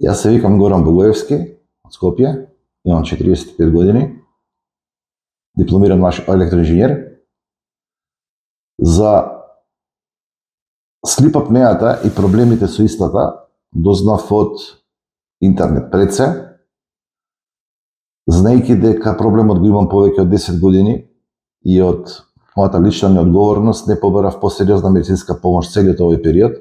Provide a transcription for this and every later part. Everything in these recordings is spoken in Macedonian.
Јас се викам Горан Богоевски од Скопје, имам 45 години, дипломиран електроинженер. За слип апнеата и проблемите со истата дознав од интернет пред се, знаејќи дека проблемот го имам повеќе од 10 години и од мојата лична неодговорност не побарав посериозна медицинска помош целиот овој период.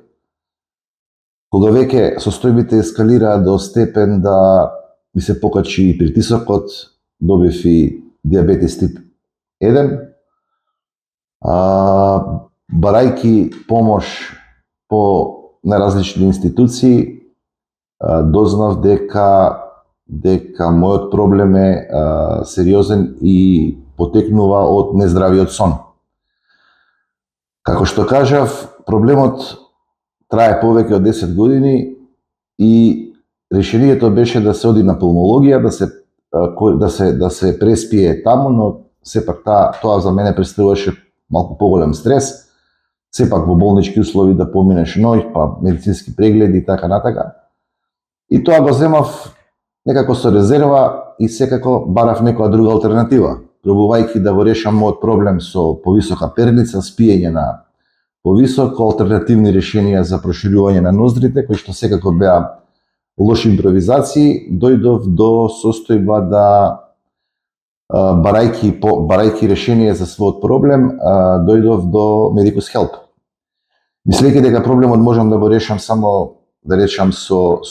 Кога веќе состојбите ескалираа до степен да ми се покачи притисокот, добив и диабетес тип 1, барајќи помош по наразлични институции, дознав дека мојот проблем е сериозен и потекнува од нездравиот сон. Како што кажав, проблемот трае повеќе од 10 години и решението беше да се оди на пулмологија, да се преспие таму, но сепак тоа за мене представуваше малку поголем стрес. Сепак во болнички услови да поминеш ноќ, па медицински прегледи и така натака. И тоа го земав некако со резерва и секако барав некоја друга алтернатива, пробувајќи да го решам мојот проблем со повисока перница, спиење на повисоко, алтернативни решенија за проширување на ноздрите, кои што секако беа лоши импровизации, дојдов до состојба да барајќи решение за својот проблем, дојдов до Medicus Help. Мислејќи дека проблемот можам да го решам само, да речам, со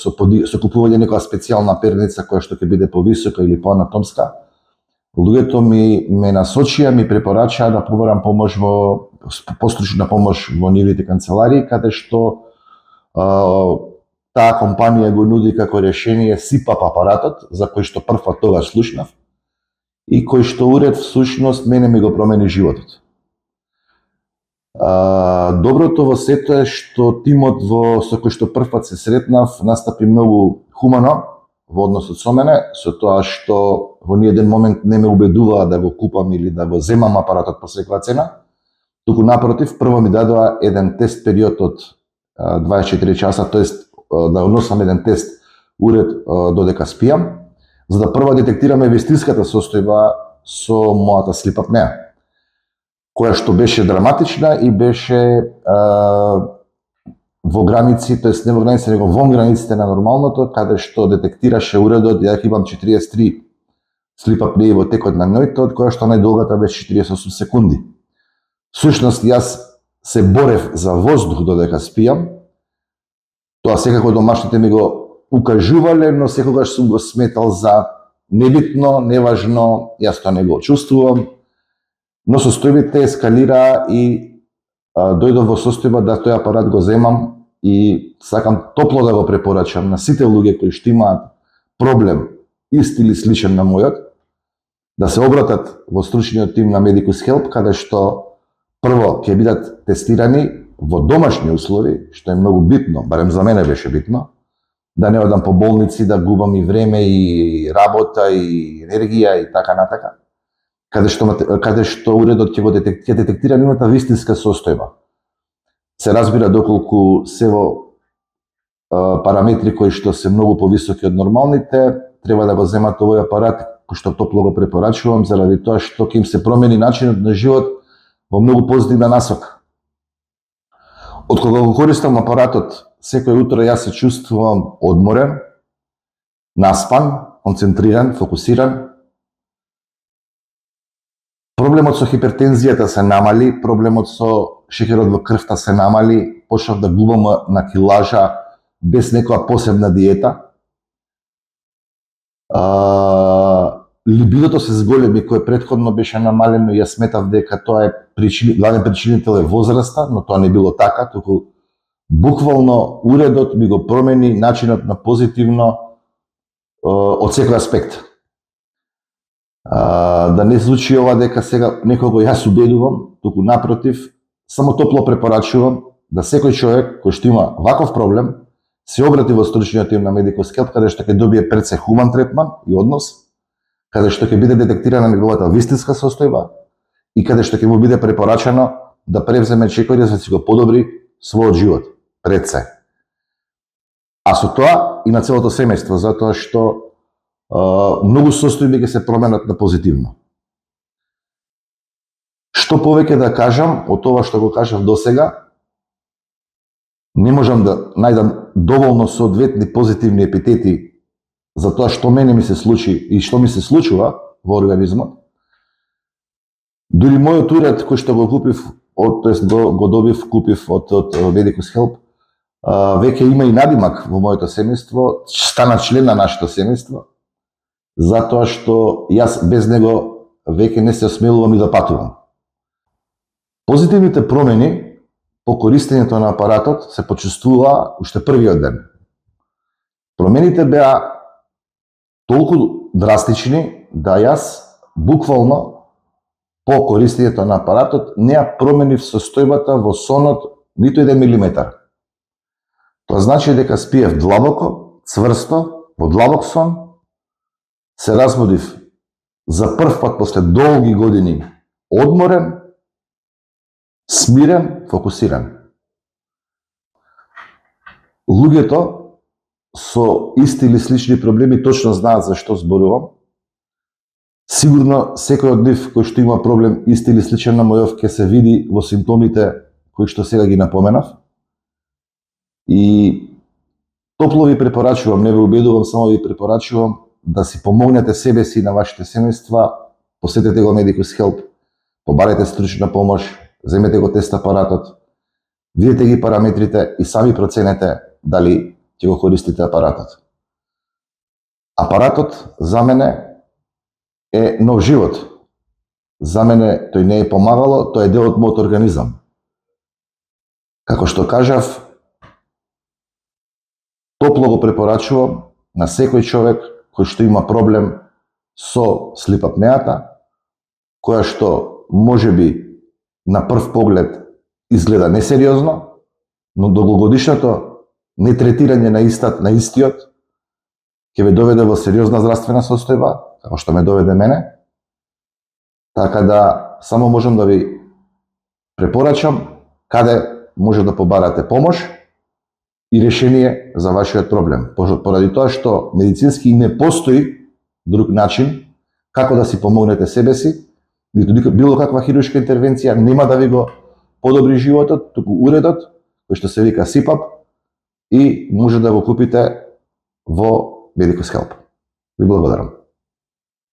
купување некоја специјална перница која што ќе биде повисока или поанатомска, луѓето ме насочија, ми препорачаа да побарам помош постручна помош во нивните канцеларии, каде што таа компанија го нуди како решение CPAP апаратот, за кој што првпат тогаш слушнав, и кој што уред всушност мене ми го промени животот. Доброто во сето е што тимот со кој што првпат се сретнав настапи многу хумано во односот со мене, со тоа што во ниеден момент не ме убедуваа да го купам или да го земам апаратот по секоја цена, туку напротив, прво ми дадоа еден тест период од 24 часа, тоест да носам еден тест уред додека спијам, за да прво детектираме вистинската состојба со мојата слип апнеа, која што беше драматична и беше во граници, тоест не во граници, него во границите на нормалното, каде што детектираше уредот, ја имам 43 слип апнеи во текот на ноќта, од која што најдолгата беше 48 секунди. Всушност, јас се борев за воздух додека спијам, тоа секако домашните ми го укажувале, но секогаш сум го сметал за небитно, неважно, јас тоа не го чувствувам, но состојбите ескалираа и дојдов во состојба да тој апарат го земам и сакам топло да го препорачам на сите луѓе кои што имаат проблем ист или сличен на мојот, да се обратат во стручниот тим на Medicus Help, каде што прво ќе бидат тестирани во домашни услови, што е многу битно, барем за мене беше битно, да не одам по болници, да губам и време, и работа, и енергија, и така натака, каде што уредот ќе детектира нивната вистинска состојба. Се разбира доколку се во параметри кои што се многу повисоки од нормалните, треба да го земат овој апарат, кој што топло го препорачувам, заради тоа што ќе им се промени начинот на живот во многу позитивна насока. Од кога го користам апаратот, секој утро јас се чувствувам одморен, наспан, концентриран, фокусиран. Проблемот со хипертензијата се намали, проблемот со шеќерот во крвта се намали, почнав да губам на килажа без некоја посебна диета. Либидото се зголеми, кој претходно беше намалено, јас сметав дека тоа е главен причинител е возраста, но тоа не било така, туку буквално уредот ми го промени начинот на позитивно од секој аспект. Да не звучи ова дека сега некого јас убедувам, туку напротив, само топло препорачувам да секој човек кој што има ваков проблем се обрати во стручниот тим на Medicus Help, каде што ќе добие пред се хуман третман и однос, каде што ќе биде детектирана неговата вистинска состојба и каде што ќе му биде препорачано да превземе чекори за да си го подобри својот живот пред се. а со тоа и на целото семејство, затоа што многу состојби ќе се променат на позитивно. Што повеќе да кажам од тоа што го кажав досега, не можам да најдам доволно соодветни позитивни епитети за тоа што мене ми се случи и што ми се случува во организмот. Дури мојот уред кој што го купив, купив од Medicus Help, веќе има и надимак во моето семејство, стана член на нашето семејство, затоа што јас без него веќе не се осмелувам и да патувам. Позитивните промени по користењето на апаратот се почувствуваа уште првиот ден. Промените беа толку драстични да јас буквално по користењето на апаратот не ја променив состојбата во сонот ниту 1 милиметар. Тоа значи дека спиев длабоко, цврсто, во длабок сон, се разбудив за прв пат после долги години одморен, смирен, фокусиран. Луѓето со исти или слични проблеми точно знаат за што зборувам. Сигурно секој од нив кој што има проблем исти или сличен на мојов ќе се види во симптомите кои што сега ги напоменав. И топло ви препорачувам, не ве убедувам, само ви препорачувам да си помогнете себе си и на вашите семејства, посетете го Medicus Help, побарете стручна помош, земете го тест апаратот, видете ги параметрите и сами проценете дали ќе го користите апаратот. Апаратот за мене е нов живот. За мене тој не е помагало, тој е дел од мојот организам. Како што кажав, топло го препорачувам на секој човек кој што има проблем со слип апнеата, која што можеби на прв поглед изгледа несериозно, но долгогодишното нетретирање на истиот ќе ве доведе во сериозна здравствена состојба, како што ме доведе мене. Така да само можам да ви препорачам каде може да побарате помош и решение за вашиот проблем. Поради тоа што медицински не постои друг начин како да си помогнете себе си, ниту било каква хируршка интервенција нема да ви го подобри животот, туку уредот, кој што се вика CPAP, и може да го купите во Medicus Help. Ви благодарам.